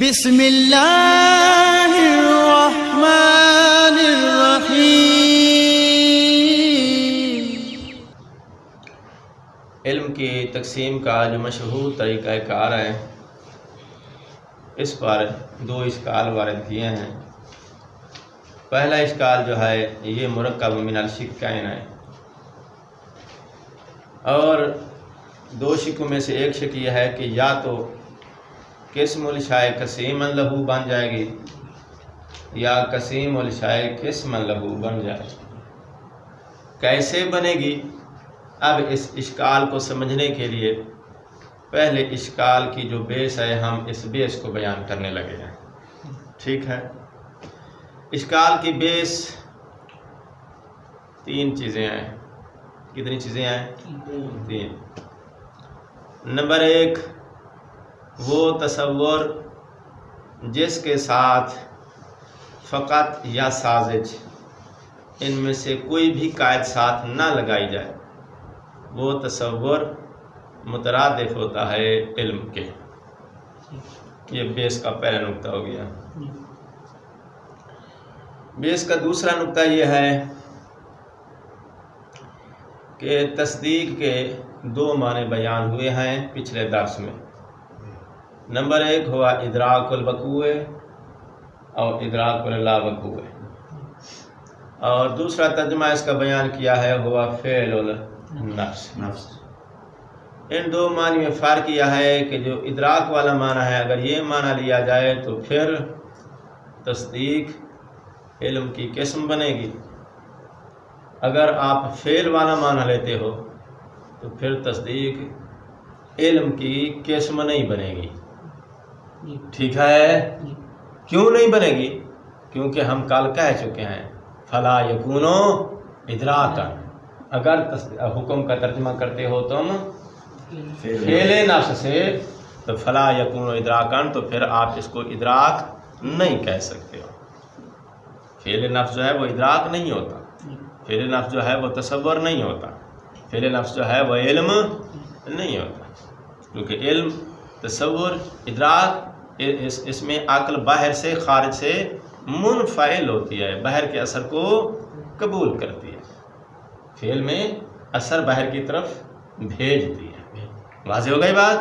بسم اللہ الرحمن الرحیم۔ علم کی تقسیم کا جو مشہور طریقہ کار ہے، اس پر دو اشکال وارد کیے ہیں۔ پہلا اشکال جو ہے یہ مرکب من الشقین ہے، اور دو شکوں میں سے ایک شک یہ ہے کہ یا تو قسم الشائع قسیم لہو بن جائے گی یا قسیم الشائع قسم لہو بن جائے گی۔ کیسے بنے گی؟ اب اس اشکال کو سمجھنے کے لیے پہلے اشکال کی جو بیس ہے ہم اس بیس کو بیان کرنے لگے ہیں، ٹھیک ہے؟ اشکال کی بیس تین چیزیں ہیں۔ کتنی چیزیں ہیں؟ تین۔ نمبر ایک، وہ تصور جس کے ساتھ فقط یا سازج ان میں سے کوئی بھی قائد ساتھ نہ لگائی جائے، وہ تصور مترادف ہوتا ہے علم کے۔ یہ بیس کا پہلا نقطہ ہو گیا۔ بیس کا دوسرا نقطہ یہ ہے کہ تصدیق کے دو معنی بیان ہوئے ہیں پچھلے درس میں۔ نمبر ایک ہوا ادراک الوقوع اور ادراک اللا وقوع، اور دوسرا ترجمہ اس کا بیان کیا ہے ہوا فعل النفس۔ ان دو معنی میں فرق کیا ہے کہ جو ادراک والا معنی ہے، اگر یہ معنی لیا جائے تو پھر تصدیق علم کی قسم بنے گی۔ اگر آپ فعل والا معنی لیتے ہو تو پھر تصدیق علم کی قسم نہیں بنے گی، ٹھیک ہے؟ کیوں نہیں بنے گی؟ کیونکہ ہم کل کہہ چکے ہیں فلا یکونو ادراکا۔ اگر حکم کا ترجمہ کرتے ہو تم فعل نفس سے تو فلا یکونو ادراکا، تو پھر آپ اس کو ادراک نہیں کہہ سکتے ہو۔ فعل نفس جو ہے وہ ادراک نہیں ہوتا، فعل نفس جو ہے وہ تصور نہیں ہوتا، فعل نفس جو ہے وہ علم نہیں ہوتا، کیونکہ علم، تصور، ادراک، اس میں عقل باہر سے، خارج سے منفعل ہوتی ہے، باہر کے اثر کو قبول کرتی ہے۔ فعل میں اثر باہر کی طرف بھیجتی ہے۔ واضح ہو گئی بات؟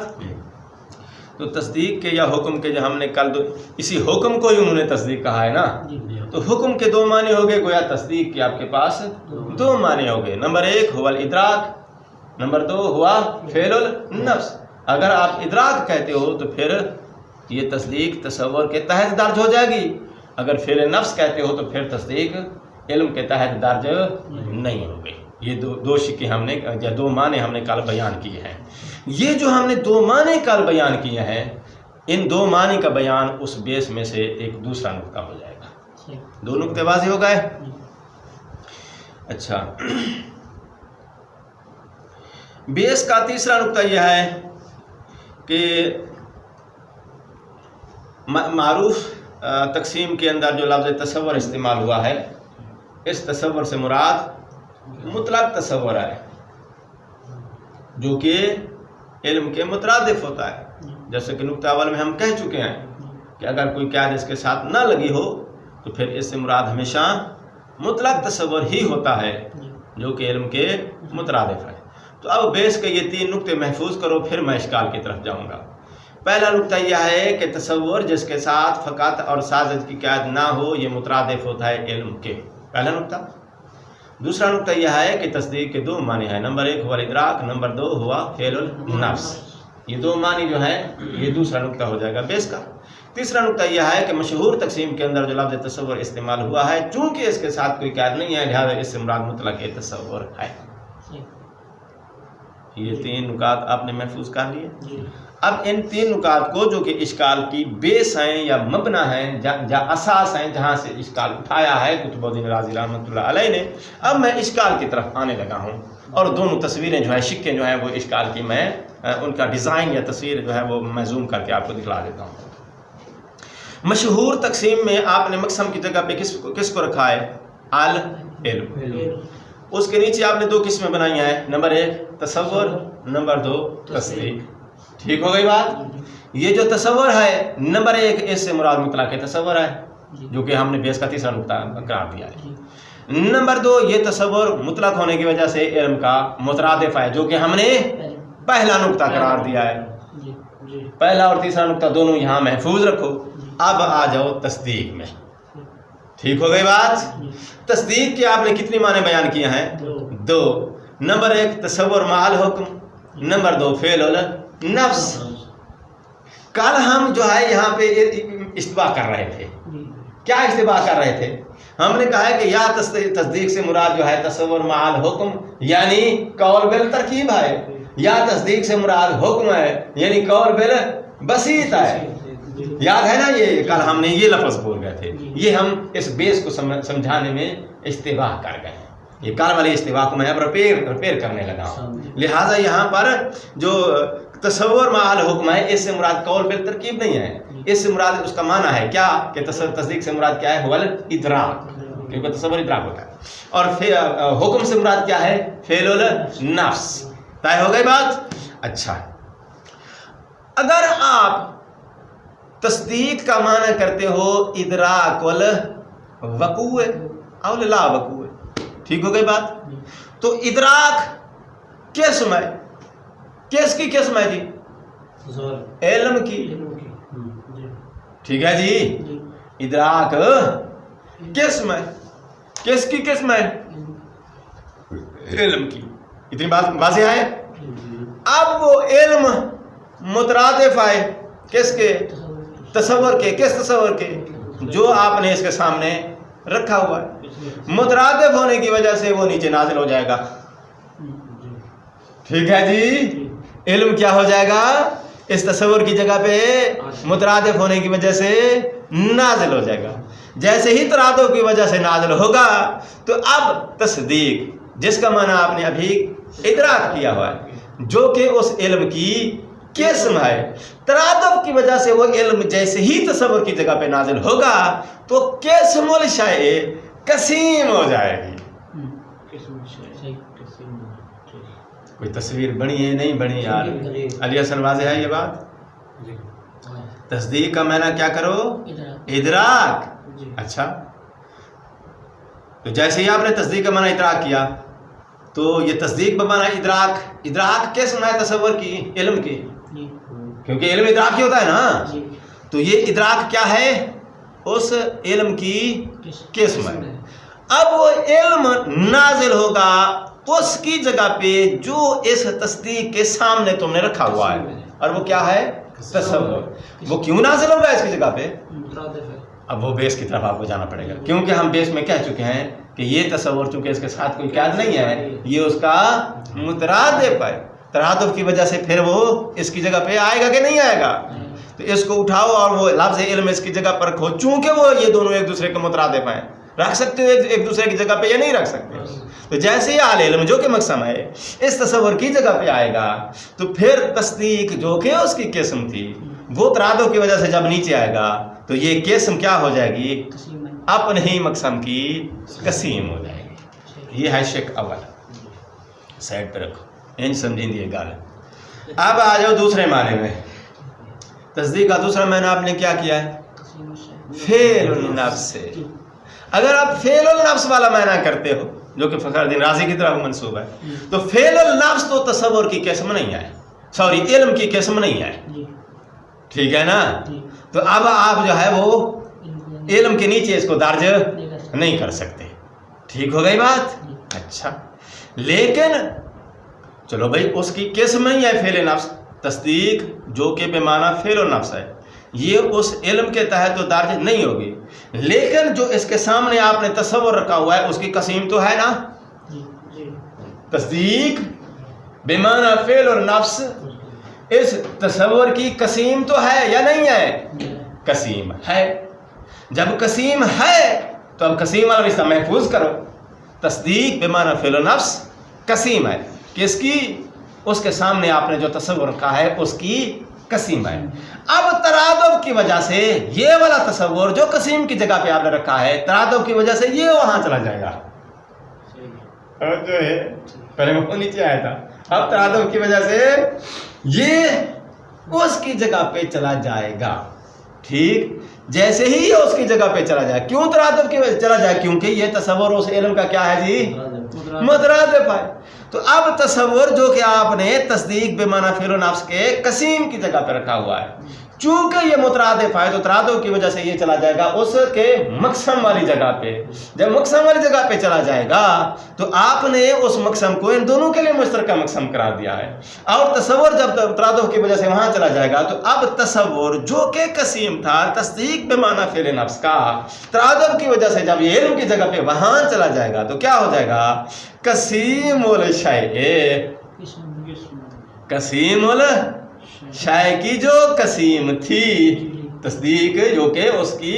تو تصدیق کے یا حکم کے جو ہم نے کل اسی حکم کو ہی انہوں نے تصدیق کہا ہے نا، تو حکم کے دو معنی ہو گئے، گویا تصدیق کے آپ کے پاس دو معنی ہو گئے۔ نمبر ایک ہوا الادراک، نمبر دو ہوا فعل النفس۔ اگر آپ ادراک کہتے ہو تو پھر یہ تصدیق تصور کے تحت درج ہو جائے گی، اگر فعل نفس کہتے ہو تو پھر تصدیق علم کے تحت درج نہیں ہو گئی۔ یہ دو شکے ہم نے یا دو معنی ہم نے کل بیان کیے ہیں۔ یہ جو ہم نے دو معنی کل بیان کیے ہیں، ان دو معنی کا بیان اس بیس میں سے ایک دوسرا نقطہ ہو جائے گا۔ دو نقطے واضح ہو گئے؟ اچھا، بیس کا تیسرا نقطہ یہ ہے کہ معروف تقسیم کے اندر جو لفظ تصور استعمال ہوا ہے، اس تصور سے مراد مطلق تصور ہے جو کہ علم کے مترادف ہوتا ہے۔ جیسے کہ نقطہ اول میں ہم کہہ چکے ہیں کہ اگر کوئی قید اس کے ساتھ نہ لگی ہو تو پھر اس سے مراد ہمیشہ مطلق تصور ہی ہوتا ہے جو کہ علم کے مترادف ہے۔ تو اب بیس کے یہ تین نقطے محفوظ کرو، پھر میں اشکال کی طرف جاؤں گا۔ پہلا نقطہ یہ ہے کہ تصور جس کے ساتھ فقط اور سازج کی قید نہ ہو، یہ مترادف ہوتا ہے علم کے، پہلا نقطہ۔ دوسرا نقطہ یہ ہے کہ تصدیق کے دو معنی ہیں، نمبر ایک ہوا ادراک، نمبر دو ہوا فعل النفس۔ یہ دو معنی جو ہیں یہ دوسرا نقطہ ہو جائے گا بیس کا۔ تیسرا نقطہ یہ ہے کہ مشہور تقسیم کے اندر جو لفظ تصور استعمال ہوا ہے، چونکہ اس کے ساتھ کوئی قید نہیں ہے، لہذا اس سے مراد مطلق تصور ہے۔ یہ تین نکات آپ نے محفوظ کر لیے۔ اب ان تین نکات کو جو کہ اشکال کی بیس ہیں یا مبنا ہیں یا اساس ہیں، جہاں سے اشکال اٹھایا ہے قطب الدین رازی رحمۃ اللہ علیہ نے، اب میں اشکال کی طرف آنے لگا ہوں، اور دونوں تصویریں جو ہیں، شکیں جو ہیں وہ اشکال کی، میں ان کا ڈیزائن یا تصویر جو ہے وہ میں زوم کر کے آپ کو دکھلا دیتا ہوں۔ مشہور تقسیم میں آپ نے مقسم کی جگہ پہ کس کو رکھا ہے؟ العلم۔ اس کے نیچے آپ نے دو قسمیں بنائی ہیں، نمبر ایک تصور، نمبر دو تصدیق۔ ٹھیک ہو گئی بات؟ یہ جو تصور ہے نمبر ایک اس سے مراد مطلق تصور ہے جو کہ ہم نے بیس کا تیسرا نقطہ قرار دیا ہے۔ نمبر دو یہ تصور مطلق ہونے کی وجہ سے علم کا مترادف ہے جو کہ ہم نے پہلا نقطہ قرار دیا ہے۔ پہلا اور تیسرا نقطہ دونوں یہاں محفوظ رکھو۔ اب آ جاؤ تصدیق میں، ٹھیک ہو گئی بات؟ تصدیق کے آپ نے کتنی معنی بیان کیے ہیں؟ دو۔ نمبر ایک تصور مع الحکم، نمبر دو فعل النفس۔ کل ہم جو ہے یہاں پہ استباع کر رہے تھے، کیا استباع کر رہے تھے؟ ہم نے کہا ہے کہ یا تصدیق سے مراد جو ہے تصور مع الحکم یعنی قول بالترکیب ہے، یا تصدیق سے مراد حکم ہے یعنی قول بالبسیط ہے۔ یاد ہے نا یہ کل ہم نے یہ لفظ بول گئے تھے، یہ ہم اس بیس کو سمجھانے میں استباع کر گئے ہیں۔ یہ کل والی استباع کو میں اب ریپیئر کرنے لگا ہوں، لہٰذا یہاں پر جو تصور مع الحکم ہے اس سے مراد قول بالترکیب نہیں ہے، اس سے مراد اس کا معنی ہے کیا کہ تصدیق سے مراد کیا ہے؟ هو الادراک، کیونکہ تصور ادراک ہوتا ہے، اور حکم سے مراد کیا ہے؟ فعل النفس۔ طے ہو گئی بات؟ اچھا، اگر آپ تصدیق کا معنی کرتے ہو ادراک الوقوع او لا وقوع، ٹھیک ہو گئی بات؟ تو ادراک قسم ہے، کس کی قسم ہے جی؟ علم کی، ٹھیک ہے جی؟ ادراک قسم ہے، کس کی قسم ہے؟ علم کی۔ اتنی بات واضح ہے؟ اب وہ علم مترادف ہے کس کے؟ تصور کے۔ کس تصور کے؟ جو آپ نے اس کے سامنے رکھا ہوا ہے، مترادف ہونے کی وجہ سے وہ نیچے نازل ہو جائے گا، ٹھیک ہے جی؟ علم کیا ہو جائے گا؟ اس تصور کی جگہ پہ مترادف ہونے کی وجہ سے نازل ہو جائے گا۔ جیسے ہی ترادف کی وجہ سے نازل ہوگا تو اب تصدیق جس کا معنی آپ نے ابھی ادراک کیا ہوا ہے جو کہ اس علم کی قسم ہے، ترادف کی وجہ سے وہ علم جیسے ہی تصور کی جگہ پہ نازل ہوگا تو قسم الشیء قسیم ہو جائے گی۔ کوئی تصویر بنی ہے نہیں بنی یار؟ علی حسن واضح ہے یہ بات؟ تصدیق کا معنی کیا کرو؟ ادراک۔ اچھا، تو جیسے ہی آپ نے تصدیق کا معنی ادراک کیا تو یہ تصدیق بمعنی ادراک، ادراک قسم ہے تصور کی، علم کی، کیونکہ علم ادراک ہی ہوتا ہے نا۔ تو یہ ادراک کیا ہے؟ اس علم کی قسم ہے۔ اب وہ علم نازل ہوگا اس کی جگہ پہ جو اس تصدیق کے سامنے تم نے رکھا ہوا ہے، اور وہ کیا ہے؟ تصور۔ وہ کیوں نازل ہوگا اس کی جگہ پہ؟ اب وہ بیس کی طرف آپ کو جانا پڑے گا، کیونکہ ہم بیس میں کہہ چکے ہیں کہ یہ تصور چونکہ اس کے ساتھ کوئی قید نہیں ہے، یہ اس کا مترادف ہے، ترادف کی وجہ سے پھر وہ اس کی جگہ پہ آئے گا کہ نہیں آئے گا؟ تو اس کو اٹھاؤ اور وہ لفظ علم اس کی جگہ پر رکھو، چونکہ وہ یہ دونوں ایک دوسرے کے مترادف ہیں، رکھ سکتے ہو ایک دوسرے کی جگہ پہ یا نہیں رکھ سکتے؟ تو جیسے ہی آل علم جو کہ مقسم ہے اس تصور کی جگہ پہ آئے گا تو پھر تصدیق جو کہ اس کی قسم تھی وہ ترادف کی وجہ سے جب نیچے آئے گا تو یہ قسم کیا ہو جائے گی؟ اپنے ہی مقسم کی قسیم ہو جائے گی۔ یہ ہے شک اول، سائڈ پہ رکھو، ان سمجھیں دیے گال۔ اب آ جاؤ دوسرے معنی میں۔ تصدیق کا دوسرا معنی آپ نے کیا کیا ہے؟ فعل النفس سے۔ اگر آپ فعل النفس والا معنی کرتے ہو جو کہ فخر الدین رازی کی طرف منسوب ہے تو فعل النفس تو تصور کی قسم نہیں ہے، سوری علم کی قسم نہیں ہے، ٹھیک ہے نا؟ تو اب آپ جو ہے وہ علم کے نیچے اس کو درج نہیں کر سکتے، ٹھیک ہو گئی بات؟ اچھا، لیکن چلو بھائی اس کی قسم نہیں ہے فعل نفس، تصدیق جو کہ بے معنی فعل النفس ہے یہ اس علم کے تحت تو درج نہیں ہوگی، لیکن جو اس کے سامنے آپ نے تصور رکھا ہوا ہے اس کی قسیم تو ہے نا؟ تصدیق بے معنی فعل النفس اس تصور کی قسیم تو ہے یا نہیں ہے؟ قسیم ہے۔ جب قسیم ہے تو اب قسیم والا رشتہ محفوظ کرو۔ تصدیق بے معنی فعل النفس قسیم ہے، کس کی؟ اس کے سامنے آپ نے جو تصور رکھا ہے اس کی قسیم ہے۔ اب ترادف کی وجہ سے یہ والا تصور جو قسیم کی جگہ پہ آپ نے رکھا ہے ترادف کی وجہ سے یہ وہاں چلا جائے گا، جو ہے پہلے وہ نیچے آیا تھا، اب ترادف کی وجہ سے یہ اس کی جگہ پہ چلا جائے گا. ٹھیک, جیسے ہی یہ اس کی جگہ پہ چلا جائے, کیوں ترادف کی وجہ سے چلا جائے؟ کیونکہ یہ تصور اس علم کا کیا ہے جی؟ مترادف ہے. تو اب تصور جو کہ آپ نے تصدیق بے معنی فعل و نفس کے قسیم کی جگہ پہ رکھا ہوا ہے, چونکہ یہ مترادف ہے تو ترادف کی وجہ سے یہ چلا جائے گا اس کے مقسم والی جگہ پہ. جب مقسم والی جگہ پہ چلا جائے گا تو آپ نے اس مقسم کو ان دونوں کے لیے مشترکہ مقسم قرار دیا ہے. اور تصور جب ترادف کی وجہ سے وہاں چلا جائے گا تو اب تصور جو کہ قسیم تھا تصدیق بے معنی فعل نفس کا, ترادف کی وجہ سے جب یہ علم کی جگہ پہ وہاں چلا جائے گا تو کیا ہو جائے گا؟ قسیم الشیء, قسیم الشیء کی جو قسیم تھی, تصدیق جو کہ اس کی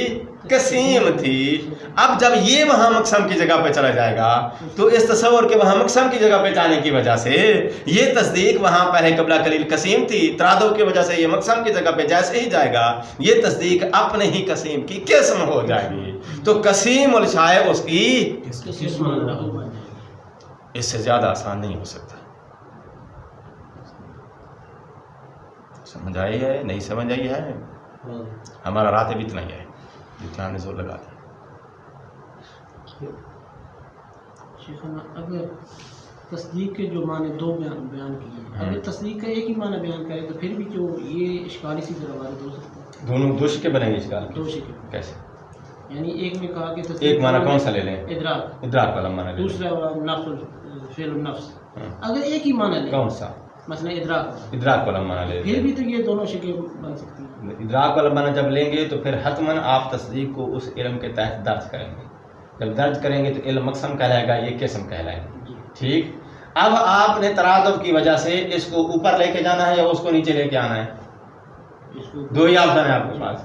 قسیم تھی. اب جب یہ وہاں مقسم کی جگہ پہ چلا جائے گا تو اس تصور کے وہاں مقسم کی جگہ پہ جانے کی وجہ سے یہ تصدیق وہاں پہلے قبلہ قلیل قسیم تھی, ترادف کی وجہ سے یہ مقسم کی جگہ پہ جیسے ہی جائے گا یہ تصدیق اپنے ہی قسیم کی قسم ہو جائے گی. تو قسیم الشیء اس کی اس سے زیادہ آسان نہیں ہو سکتا. سمجھ آئی ہے؟ نہیں سمجھ آئی ہے؟ ہمارا راتب اتنا ہی ہے جتنا ہم نے زور لگا دیا. شیخنا اگر تصدیق کے جو معنی دو بیان کیے ہیں, اگر تصدیق کا ایک ہی معنی بیان کرے تو پھر بھی جو یہ اشکال اسی طرح وارد ہو سکتا ہے. دونوں دو شکے بنے گے اشکال کے. دو شکے کیسے؟ یعنی ایک میں کہا کہ ایک معنی کون سا لے لیں؟ ادراک, ادراک والا معنی لے لیں. دوسرا نفس فعل النفس. اگر ایک ہی معنی لیں کون سا؟ مثلا ادراک, ادراک والا معنی لے لیں, پھر بھی تو یہ دونوں شکے بن سکتی ہیں. ادراک والا معنی جب لیں گے تو پھر حتماً آپ تصدیق کو اس علم کے تحت درج کریں گے. جب درج کریں گے تو علم مقسم کہلائے گا, یہ قسم کہلائے گا. ٹھیک, اب آپ نے ترادف کی وجہ سے اس کو اوپر لے کے جانا ہے یا اس کو نیچے لے کے آنا ہے؟ دو ہی آپشن ہے آپ کے پاس.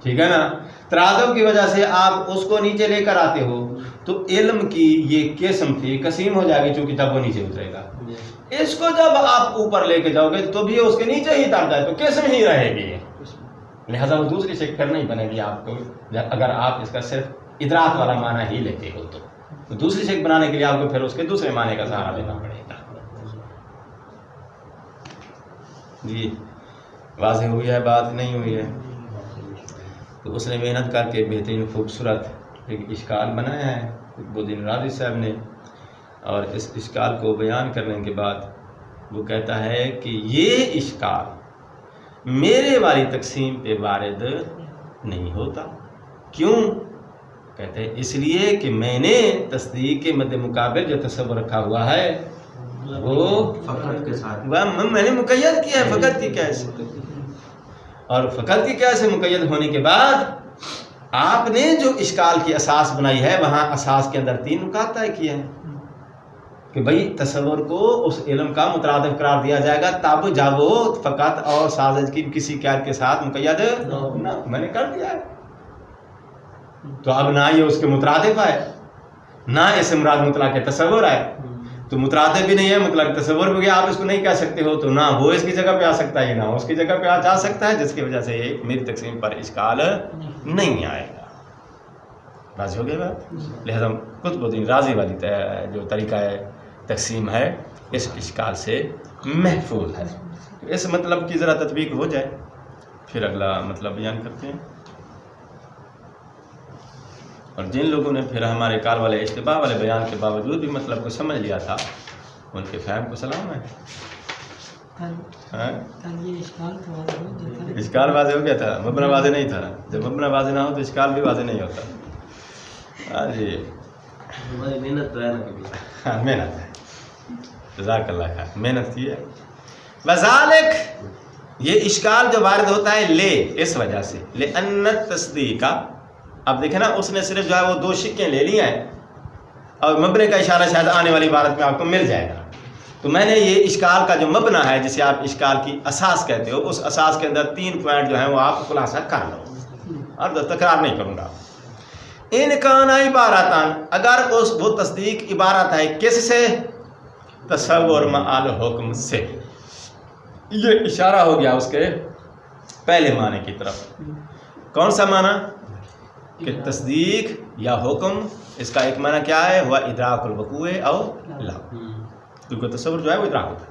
ٹھیک ہے نا, ترادف کی وجہ سے آپ اس کو نیچے لے کر آتے ہو تو علم کی یہ قسم تھی قسیم ہو جائے گی چونکہ تب وہ نیچے اترے گا. اس کو جب آپ اوپر لے کے جاؤ گے تو بھی اس کے نیچے ہی اتر جائے تو قسم ہی رہے گی. لہذا وہ دوسری شکل پھر نہیں بنے گی آپ کو, اگر آپ اس کا صرف ادراک والا معنی ہی لیتے ہو تو دوسری شکل بنانے کے لیے آپ کو پھر اس کے دوسرے معنی کا سہارا لینا پڑے گا. جی واضح ہوئی ہے بات؟ نہیں ہوئی ہے؟ تو اس نے محنت کر کے بہترین خوبصورت ایک اشکال بنایا ہے قطب رازی صاحب نے, اور اس اشکال کو بیان کرنے کے بعد وہ کہتا ہے کہ یہ اشکال میرے والی تقسیم پہ وارد نہیں ہوتا. کیوں؟ کہتے ہیں اس لیے کہ میں نے تصدیق کے مد مقابل جو تصور رکھا ہوا ہے وہ فقط کے ساتھ میں نے مقید کیا ہے فقط کی کیسے, اور فقط کی کیسے مقید ہونے کے بعد آپ نے جو اشکال کی اساس بنائی ہے وہاں اساس کے اندر 3 نکات طے کیے ہیں کہ بھئی تصور کو اس علم کا مترادف قرار دیا جائے گا تب جب وہ فقط اور سازش کی کسی قید کے ساتھ مقید نہ, میں نے کر دیا ہے. تو اب نہ یہ اس کے مترادف ہے نہ اس مراد مطلق کے تصور ہے, تو مترادف بھی نہیں ہے مطلق تصور بھی آپ اس کو نہیں کہہ سکتے ہو, تو نہ وہ اس کی جگہ پہ آ سکتا ہے نہ اس کی جگہ پہ جا سکتا ہے, جس کی وجہ سے یہ میری تقسیم پر اشکال نہیں آئے گا. راضی ہو گئے بات؟ لہذا قطب الدین رازی والی جو طریقہ تقسیم ہے اس اشکال سے محفوظ ہے. اس مطلب کی ذرا تطبیق ہو جائے پھر اگلا مطلب بیان کرتے ہیں. اور جن لوگوں نے پھر ہمارے کال والے اشتباہ والے بیان کے باوجود بھی مطلب کو سمجھ لیا تھا ان کے فہم کو سلام ہے. اشکال واضح ہو گیا تھا, مبنا واضح نہیں تھا. جب مبنا واضح نہ ہو تو اشکال بھی واضح نہیں ہوتا. ہاں جی ہماری محنت تو ہے نا کبھی. ہاں محنت ہے, جزاک اللہ خیر, محنت کی ہے. وذالک یہ اشکال جو وارد ہوتا ہے لے اس وجہ سے لأن التصدیق, اب دیکھیں نا اس نے صرف جو ہے وہ 2 شکیں لے لی ہیں اور مبنے کا اشارہ شاید آنے والی عبارت میں آپ کو مل جائے گا. تو میں نے یہ اشکال کا جو مبنا ہے جسے آپ اشکال کی اساس کہتے ہو اس اساس کے اندر 3 پوائنٹ جو ہیں وہ آپ خلاصہ کر لو اور تکرار نہیں کروں گا. ان کان عبارتان, اگر وہ تصدیق عبارت ہے کس سے؟ تصور معال حکم سے. یہ اشارہ ہو گیا اس کے پہلے معنی کی طرف. کون سا معنی؟ کہ تصدیق یا حکم, اس کا ایک معنی کیا ہے؟ ہوا ادراک الوقوع او لا, کیونکہ تصور جو ہے وہ ادراک ہوتا ہے.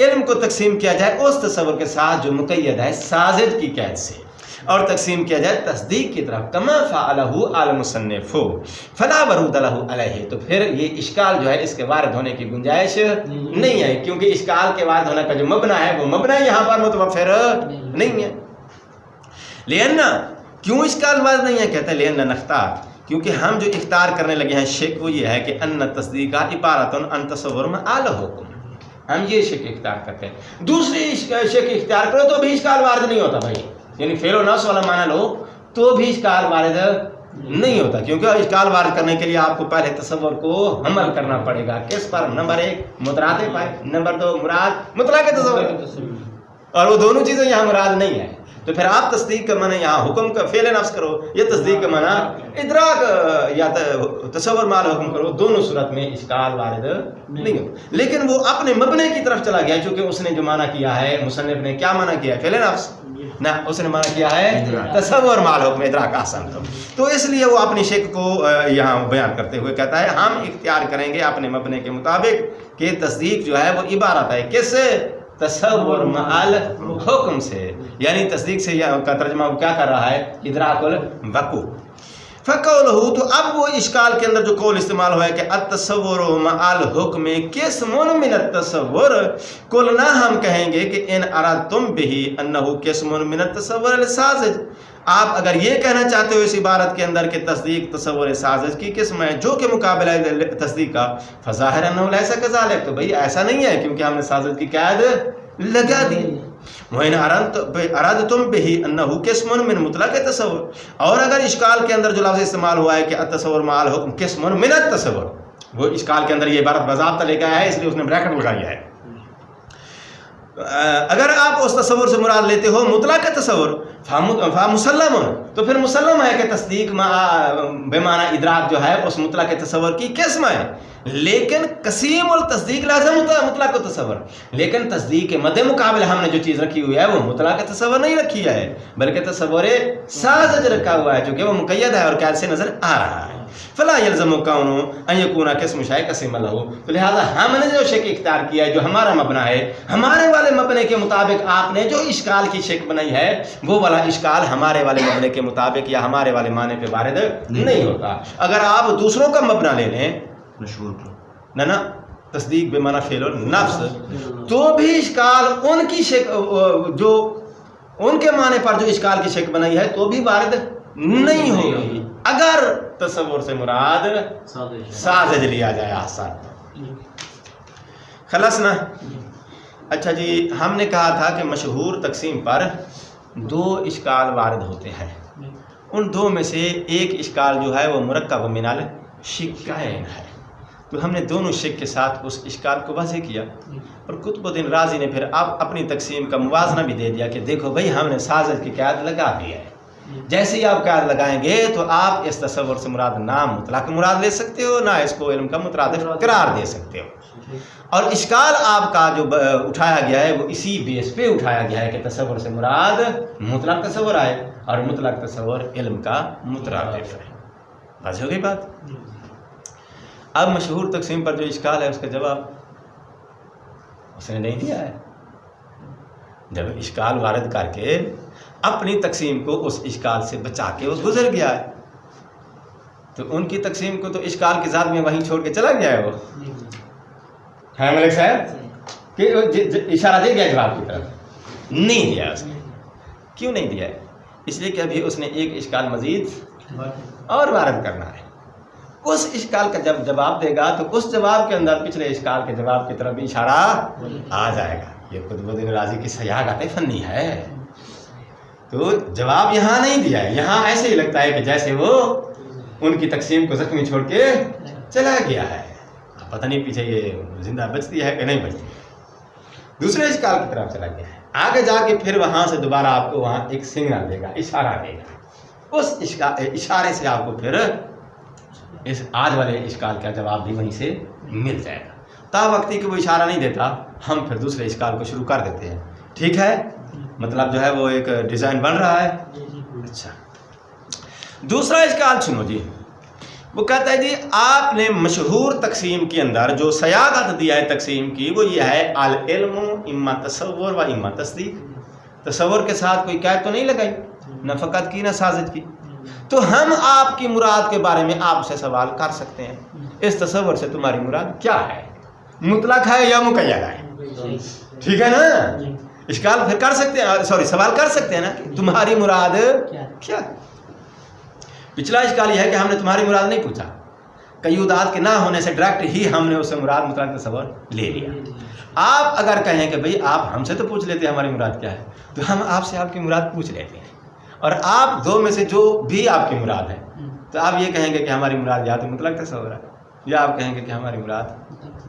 علم کو تقسیم کیا جائے اس تصور کے ساتھ جو مقید ہے سازج کی قید سے، اور تقسیم کیا جائے تصدیق کی طرف کما فعلہ المصنف فلا ورود لہ علیہ، تو پھر یہ اشکال جو ہے اس کے وارد ہونے کی گنجائش نہیں ہے، کیونکہ اشکال کے وارد ہونے کا جو مبنا ہے وہ مبنا یہاں پر متوفر نہیں ہے۔ لینا کیوں اشکال وارد نہیں ہے؟ کہتے ہیں لینا نختار، کیونکہ ہم جو اختیار کرنے لگے ہیں شک وہ یہ ہے کہ ان تصدیق عبارت عن تصور مآل حکم، ہم یہ شک اختیار کرتے ہیں۔ دوسری شک اختیار کرو تو بھی اشکال وارد نہیں ہوتا بھائی، یعنی فعل و نفس والا معنی لو تو بھی اشکال وارد نہیں ہوتا، کیونکہ اشکال وارد کرنے کے لیے آپ کو پہلے تصور کو حمل کرنا پڑے گا کس پر؟ نمبر 1 مترادف ہے، نمبر 2 مراد مطلق تصور، اور وہ دونوں چیزیں یہاں مراد نہیں ہے۔ تو پھر آپ تصدیق کا معنی یہاں حکم کا فعل نفس کرو، یہ تصدیق کا معنی ادراک یا تصور مال حکم کرو، دونوں صورت میں اشکال وارد نہیں ہو۔ لیکن وہ اپنے مبنے کی طرف چلا گیا، چونکہ اس نے جو معنی کیا ہے مصنف نے کیا معنی کیا ہے؟ فعل نفس نہ، اس نے معنی کیا ہے تصور مال حکم ادراک آسان تو اس لیے وہ اپنی شک کو یہاں بیان کرتے ہوئے کہتا ہے ہم اختیار کریں گے اپنے مبنے کے مطابق کہ تصدیق جو ہے وہ عبارت ہے کس سے؟ تصور مال حکم سے، یعنی تصدیق سے کا ترجمہ وہ کیا کر رہا ہے؟ ادراک الوقوع۔ فقولہ، تو اب وہ اشکال کے اندر جو قول استعمال ہوا ہے کہ التصور مال حکم قسم من التصور، قلنا ہم کہیں گے کہ ان ارادتم به انہ قسم من التصور الساذج، آپ اگر یہ کہنا چاہتے ہو اس عبارت کے اندر کہ تصدیق تصور سازج کی قسم ہے جو کہ مقابلہ تصدیق کا، فظاہر انہ لیس کذالک، تو بھئی ایسا نہیں ہے کیونکہ ہم نے سازج کی قید لگا دی۔ وَإِنْ أَرَادْتُمْ بِهِ أَنَّهُ قِسْمٌ مِّن مُطْلَقِ التَّصَوُّرِ، اور اگر اشکال کے اندر جو لفظ استعمال ہوا ہے کہ التصور مع الحکم قسم من التصور، وہ اشکال کے اندر یہ عبارت باضابطہ لے کے آیا ہے اس لیے اس نے بریکٹ لگایا ہے۔ اگر آپ اس تصور سے مراد لیتے ہو مطلق تصور فمسلم، تو پھر مسلم ہے کہ تصدیق بمعنی ادراک جو ہے اس مطلق تصور کی قسم ہے، لیکن قسیم التصدیق لازم مطلق تصور، لیکن تصدیق کے مد مقابل ہم نے جو چیز رکھی ہوئی ہے وہ مطلق تصور نہیں رکھی ہے بلکہ تصور سازج رکھا ہوا ہے، چونکہ وہ مقید ہے اور قید سے نظر آ رہا ہے۔ فلا یلزم کون ان یکون قسم شیء قسم له، تو لہذا ہم نے جو شک اختیار کیا ہے جو ہمارا مبنا ہے، ہمارے والے مبنے کے مطابق آپ نے جو اشکال کی شک بنائی ہے وہ والا اشکال ہمارے والے مبنے کے مطابق یا ہمارے والے معنی پہ وارد نہیں ہوتا۔ اگر آپ دوسروں کا مبنا لے لیں نہ تصدیق بمعنی فعل النفس، تو بھی اشکال ان کی شک جو ان کے معنی پر جو اشکال کی شک بنائی ہے تو بھی وارد نہیں ہوگی اگر تصور سے مراد سازج لیا جائے آسان۔ خلاص نا؟ اچھا جی، ہم نے کہا تھا کہ مشہور تقسیم پر 2 اشکال وارد ہوتے ہیں، ان 2 میں سے ایک اشکال جو ہے وہ مرکب من الشقین ہے، تو ہم نے دونوں شک کے ساتھ اس اشکال کو واضح کیا، اور قطب الدین رازی نے پھر اپنی تقسیم کا موازنہ بھی دے دیا کہ دیکھو بھائی ہم نے سازج کی قید لگا دی ہے، جیسے ہی آپ قید لگائیں گے تو آپ اس تصور سے مراد نام مطلق مراد لے سکتے ہو، نہ اس کو علم کا مترادف قرار دے سکتے ہو، اور اشکال آپ کا جو اٹھایا گیا ہے وہ اسی بیس پہ اٹھایا گیا ہے کہ تصور سے مراد مطلق تصور آئے اور مطلق تصور علم کا مترادف ہے۔ بس ہو گئی بات۔ اب مشہور تقسیم پر جو اشکال ہے اس کا جواب اس نے نہیں دیا ہے، جب اشکال وارد کر کے اپنی تقسیم کو اس اشکال سے بچا کے وہ گزر گیا ہے، تو ان کی تقسیم کو تو اشکال کی ذات میں وہیں چھوڑ کے چلا گیا ہے وہ ہے ملک صاحب کہ اشارہ دے گیا جواب کی طرف، نہیں دیا اس نے۔ کیوں نہیں دیا ہے؟ اس لیے کہ ابھی اس نے ایک اشکال مزید اور وارد کرنا ہے، اس اشکال کا جب جواب دے گا تو اس جواب کے اندر پچھلے اشکال کے جواب کی طرف بھی اشارہ آ جائے گا۔ یہ قطب الدین رازی کی سیاحت فنی ہے، تو جواب یہاں نہیں دیا ہے، یہاں ایسے ہی لگتا ہے کہ جیسے وہ ان کی تقسیم کو زخمی چھوڑ کے چلا گیا ہے، پتہ نہیں پیچھے یہ زندہ بچتی ہے کہ نہیں بچتی، دوسرے اشکال کی طرف چلا گیا ہے۔ آگے جا کے پھر وہاں سے دوبارہ آپ کو وہاں ایک سگنل دے گا، اشارہ دے گا، اس اشارے سے آپ کو پھر اس آج والے اشکال کا جواب بھی وہیں سے مل جائے گا۔ تا وقتی کہ وہ اشارہ نہیں دیتا ہم پھر دوسرے اشکال کو شروع کر دیتے ہیں، ٹھیک ہے؟ مطلب جو ہے وہ ایک ڈیزائن بن رہا ہے۔ اچھا، دوسرا اشکال سنو جی، وہ کہتا ہے جی آپ نے مشہور تقسیم کے اندر جو سیاقت دیا ہے تقسیم کی وہ یہ ہے العلم اما تصور و اما تصدیق، تصور کے ساتھ کوئی قید تو نہیں لگائی، نہ فقط کی نہ سازش کی. تو ہم آپ کی مراد کے بارے میں آپ سے سوال کر سکتے ہیں، اس تصور سے تمہاری مراد کیا ہے، مطلق ہے یا مقید ہے؟ ٹھیک ہے نا؟ اشکال پھر کر سکتے ہیں، سوال کر سکتے ہیں نا کہ تمہاری مراد کیا ہے. پچھلا اشکال یہ ہے کہ ہم نے تمہاری مراد نہیں پوچھا، قیودات کے نہ ہونے سے ڈائریکٹ ہی ہم نے اسے مراد مطلق تصور لے لیا. آپ اگر کہیں کہ بھئی آپ ہم سے تو پوچھ لیتے ہیں ہماری مراد کیا ہے، تو ہم آپ سے آپ کی مراد پوچھ لیتے ہیں، اور آپ دو میں سے جو بھی آپ کی مراد ہے تو آپ یہ کہیں گے کہ ہماری مراد یا تو مطلق تصور ہے یا آپ کہیں گے کہ ہماری مراد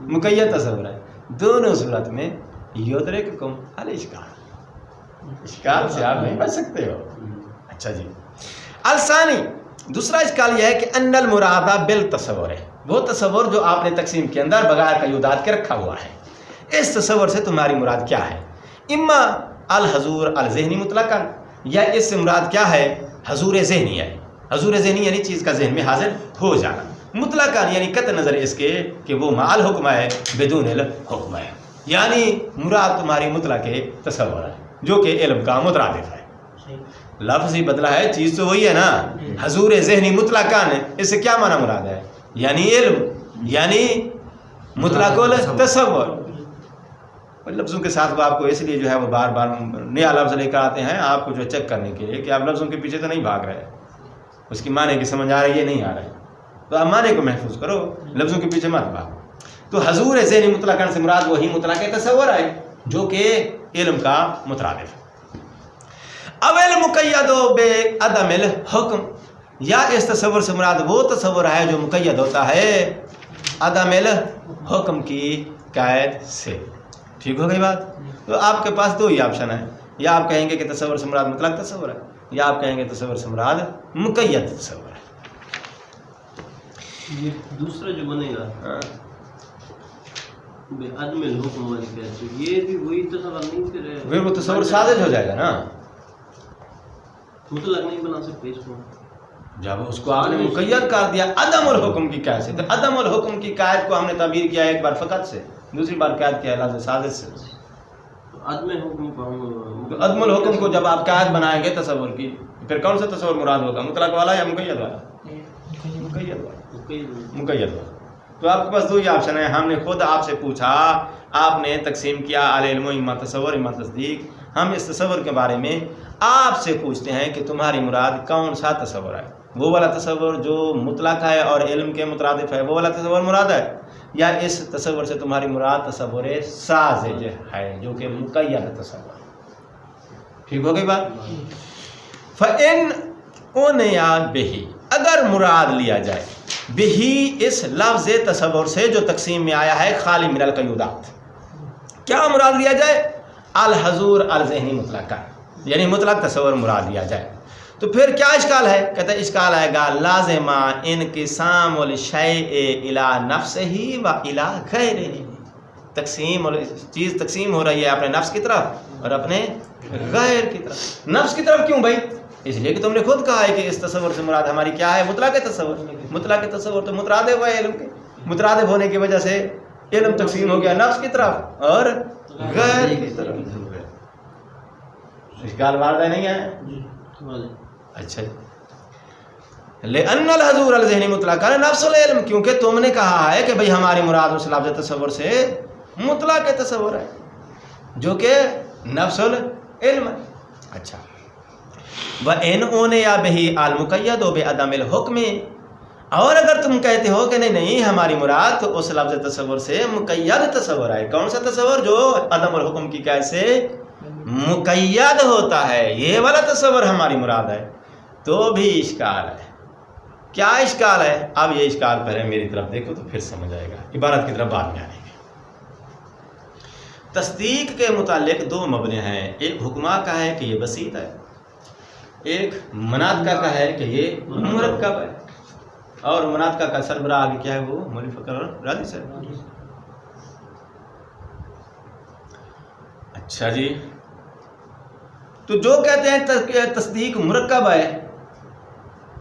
مقید تصور ہے. دونوں صورت میں یدرککم الاشکال، اشکال سے آپ نہیں بچ سکتے ہو. اچھا جی. الثانی، دوسرا اشکال یہ ہے کہ ان المرادہ بالتصور ہے، وہ تصور جو آپ نے تقسیم کے اندر بغیر قیودات کے رکھا ہوا ہے، اس تصور سے تمہاری مراد کیا ہے؟ اما الحضور الذہنی مطلقا، یا اس سے مراد کیا ہے حضور ذہنی ہے. حضور ذہنی یعنی چیز کا ذہن میں حاضر ہو جانا، مطلقا یعنی قطع نظر اس کے کہ وہ مع الحکم ہے بدون الحکم ہے، یعنی مراد تمہاری مطلق تصور ہے جو کہ علم کا مترادف ہے. لفظ ہی بدلا ہے، چیز تو وہی ہے نا. حضور ذہنی مطلقاً، اس سے کیا معنی مراد ہے؟ یعنی علم، یعنی مطلق التصور. لفظوں کے ساتھ وہ آپ کو اس لیے جو ہے وہ بار بار نیا لفظ لے کر آتے ہیں آپ کو جو چیک کرنے کے لیے کہ آپ لفظوں کے پیچھے تو نہیں بھاگ رہے، اس کی معنی کی سمجھ آ رہی ہے نہیں آ رہی، تو آپ معنی کو محفوظ کرو، لفظوں کے پیچھے مت بھاگو. تو حضور ذہنی مطلقاً سے مراد وہی مطلق تصور ہے جو کہ علم کا مترادف ہے. اول مقید بے عدم الحکم، یا اس تصور سے مراد وہ تصور ہے جو مقید ہوتا ہے عدم الحکم کی قید سے. ٹھیک ہو گئی بات؟ تو آپ کے پاس دو ہی آپشن ہے، یا آپ کہیں گے کہ تصور سے مراد مطلق تصور ہے، یا آپ کہیں گے تصور سے مراد مقید تصور ہے. یہ دوسرا جو بنے گا بے عدم الحکم والی کیسے، یہ بھی وہی تصور نہیں، پھر وہ تصور ساذج ہو جائے گا نا، مطلق نہیں بنا سکتے اس کو. جب اس کو آپ نے مقید کر دیا عدم الحکم کی قید سے، تو عدم الحکم کی قید کو ہم نے تعبیر کیا ایک بار فقط سے، دوسری بار قید کیا لفظ سازش سے. عدم حکم کو ہم عدم الحکم کو جب آپ قید بنائیں گے تصور کی، پھر کون سا تصور مراد ہوگا، مطلق والا یا مقید والا؟ مقید والا. مقید والا. تو آپ کے پاس دو ہی آپشن ہے. ہم نے خود آپ سے پوچھا، آپ نے تقسیم کیا العلم اما تصور اما تصدیق. ہم اس تصور کے بارے میں آپ سے پوچھتے ہیں کہ تمہاری مراد کون سا تصور ہے، وہ والا تصور جو مطلق ہے اور علم کے مترادف ہے، وہ والا تصور مراد ہے، یا اس تصور سے تمہاری مراد تصور ساذج ہے جو کہ مقید تصور ہے. ٹھیک ہو گئی بات؟ فَإِنْ اُنِيَ بِهِ، اگر مراد لیا جائے بِهِ اس لفظ تصور سے جو تقسیم میں آیا ہے خالی من القیودات، کیا مراد لیا جائے؟ الحضور الذہنی مطلقہ، یعنی مطلق تصور مراد لیا جائے، تو پھر کیا اشکال ہے؟ کہتے ہیں اشکال آئے گا لازمہ انقسام الشیء الی نفسہ و الی غیرہ. تقسیم، چیز تقسیم ہو رہی ہے اپنے نفس کی طرف اور اپنے غیر کی طرف. نفس کی طرف کیوں بھائی؟ اس لیے کہ تم نے خود کہا ہے کہ اس تصور سے مراد ہماری کیا ہے؟ مطلق تصور. مطلق تصور تو مترادف ہے علم کے، مترادف ہونے کی وجہ سے علم تقسیم ہو گیا نفس کی طرف اور غیر کی طرف. اشکال واضح نہیں ہے؟ اچھا لأن الحضور الذہنی مطلق نفس العلم، کیونکہ تم نے کہا ہے کہ بھئی ہماری مراد اس لفظ تصور سے مطلق تصور ہے جو کہ نفس العلم ہے. اچھا وَإِنْ اُنِيَ بِهِ الْمُقَيَّدُ بِعَدَمِ الْحُكْمِ، اور اگر تم کہتے ہو کہ نہیں ہماری مراد تو اس لفظ تصور سے مقید تصور ہے. کون سا تصور؟ جو عدم الحکم کی قید سے مقید ہوتا ہے، یہ والا تصور ہماری مراد ہے. تو بھی اشکال ہے. کیا اشکال ہے؟ اب یہ اشکال پہلے میری طرف دیکھو تو پھر سمجھ آئے گا، عبارت کی طرف بعد میں آئیں گے. تصدیق کے متعلق دو مبنی ہیں، ایک حکمہ کا ہے کہ یہ بسیط ہے، ایک مناطقہ کا ہے کہ یہ مرکب ہے. اور مناطقہ کا سربراہ آگے کیا ہے؟ وہ مولوی فقر اور راضی سے. اچھا جی، تو جو کہتے ہیں تصدیق مرکب ہے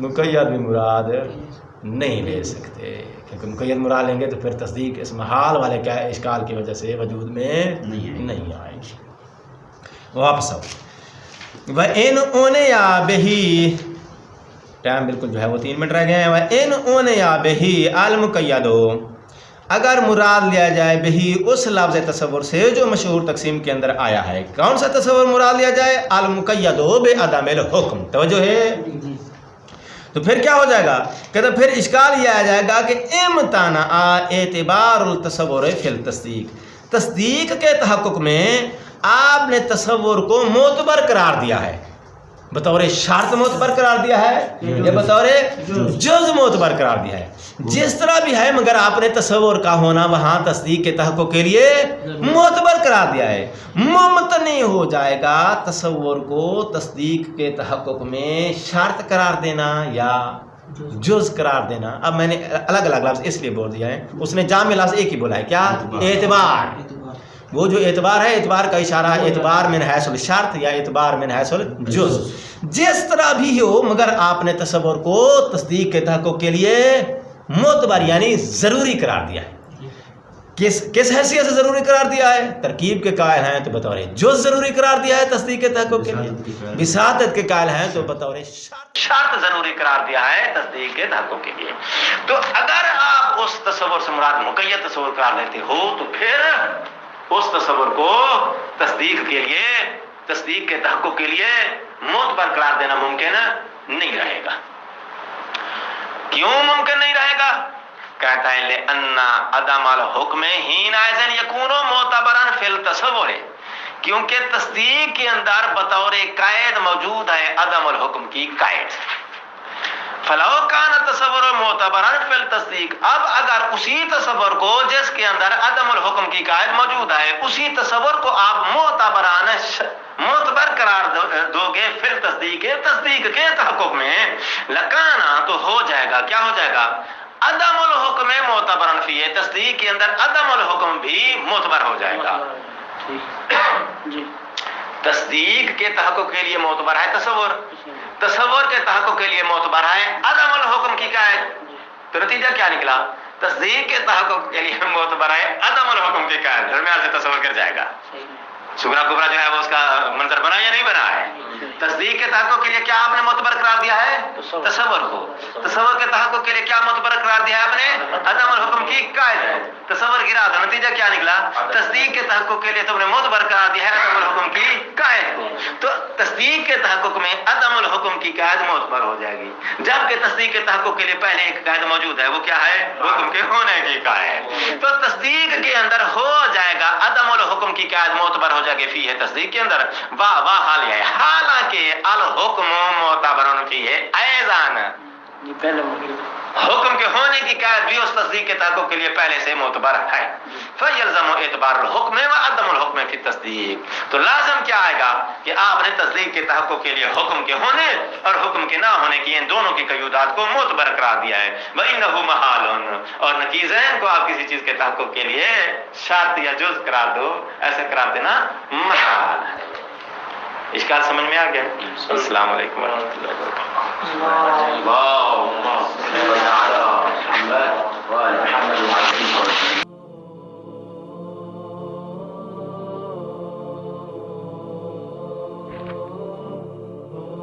مقید بھی مراد نہیں لے سکتے، کیونکہ مقید مراد لیں گے تو پھر تصدیق اس محال والے کیا اشکال کی وجہ سے وجود میں نہیں آئے گی۔ واپس آؤ وَإِنْ أُنِيَ بِهِ، ٹائم بالکل جو ہے وہ 3 منٹ رہ گئے ہیں۔ وَإِنْ أُنِيَ بِهِ الْمُقَيَّدُ، اگر مراد لیا جائے بہی اس لفظ تصور سے جو مشہور تقسیم کے اندر آیا ہے، کون سا تصور مراد لیا جائے؟ المقید بعدم الحکم، توجہ ہے؟ تو پھر کیا ہو جائے گا؟ کہتے پھر اشکال یہ آ جائے گا کہ امتنع اعتبار التصور فی التصدیق، تصدیق کے تحقق میں آپ نے تصور کو معتبر قرار دیا ہے، بطور شرط معتبر قرار دیا ہے یا بطور جز معتبر قرار دیا ہے؟ جس طرح بھی ہے، مگر آپ نے تصور کا ہونا وہاں تصدیق کے تحقق کے لیے معتبر قرار دیا ہے۔ ممتنع ہو جائے گا تصور کو تصدیق کے تحقق میں شرط قرار دینا یا جز قرار دینا۔ اب میں نے الگ الگ لفظ اس لیے بول دیا ہے، اس نے جامع لفظ ایک ہی بولا ہے، کیا؟ اعتبار۔ وہ جو اعتبار ہے، اعتبار کا اشارہ اعتبار من حیث الشرط یا اعتبار من حیث الجز، جس طرح بھی ہو، مگر آپ نے تصور کو تصدیق کے تحقق کے لیے معتبر یعنی ضروری قرار دیا ہے۔ کس حیثیت سے ضروری قرار دیا ہے؟ ترکیب کے قائل ہیں تو بطور جز ضروری قرار دیا ہے تصدیق کے تحقق کے لیے، وساطت کے قائل ہیں تو بطور شرط ضروری قرار دیا ہے تصدیق کے تحقق کے لیے۔ تو اگر آپ اس تصور سے مراد مقید تصور قرار لیتے ہو تو پھر اس تصور کو تصدیق کے لیے، تصدیق کے تحقق کے لیے معتبر قرار دینا ممکن نہیں رہے گا۔ کیوں ممکن نہیں رہے گا؟ کہتا ہے لِأَنَّ عَدَمَ الْحُکْمِ حِینَئِذٍ یَکُونُ مُعْتَبَرًا فِی التَّصَوُّرِ، کیونکہ تصدیق کے اندر بطور قید موجود ہے عدم الحکم کی قید۔ فَلَوْ كَانَ التَّصَوُّرُ مُعْتَبَرًا فِی التَّصْدِیقِ، اب اگر اسی تصور کو جس کے اندر عدم الحکم کی قید موجود ہے، اسی تصور کو آپ معتبر قرار دو گے پھر تصدیق کے تحقق میں، لکانا تو ہو جائے گا، کیا ہو جائے گا؟ عدم الحکم معتبرن فی، تصدیق کے اندر عدم الحکم بھی معتبر ہو جائے گا۔ تصدیق کے تحقق کے لیے معتبر ہے تصور، تصور کے تحقق کے لیے معتبر ہے عدم الحکم کی قید، تو نتیجہ کیا نکلا؟ تصدیق کے تحقق کے لیے معتبر ہے عدم الحکم کی قید، درمیان سے تصور گر جائے گا۔ صغرا کبرا جو ہے وہ اس کا منظر بنا یا نہیں بنا ہے؟ تصدیق کے تحقق کے لیے کیا آپ نے معتبر قرار دیا ہے؟ تصور کو۔ تصور کے تحقق کے لیے کیا معتبر قرار دیا ہے آپ نے؟ عدم الحکم کی قید۔ تصور گرا تو نتیجہ کیا نکلا؟ تصدیق کے تحقق کے لیے تم نے معتبر قرار دیا ہے عدم الحکم کی قید کو، تو تصدیق کے تحقق میں عدم الحکم کی قید معتبر ہو جائے گی، جبکہ تصدیق کے تحقق کے لیے پہلے ایک قید موجود ہے، وہ کیا ہے؟ حکم کے ہونے کی قید۔ تو تصدیق کے اندر ہو جائے گا عدم الحکم کی قید معتبر ہو جائے گی فی ہے تصدیق کے اندر، واہ حال ہے، حالانکہ الحکم معتبر فی ہے ایضاً، حکم کے ہونے کی قید بھی اس تصدیق کے تحقق کے لیے پہلے سے معتبر ہے۔ فَيَلْزَمُ اعتبار الحکم و عدم الحکم فی التصدیق، تو لازم کیا آئے گا کہ آپ نے تصدیق کے تحقق کے لیے حکم کے ہونے اور حکم کے نہ ہونے کی ان دونوں کی قیودات کو معتبر قرار دیا ہے۔ وَإِنَّهُ مَحَالٌ، اور نقیضین کو آپ کسی چیز کے تحقق کے لیے شرط یا جز قرار دو، ایسے قرار دینا محال ہے۔ اشکال سمجھ میں آ گیا؟ السلام علیکم ورحمۃ اللہ وبرکاتہ۔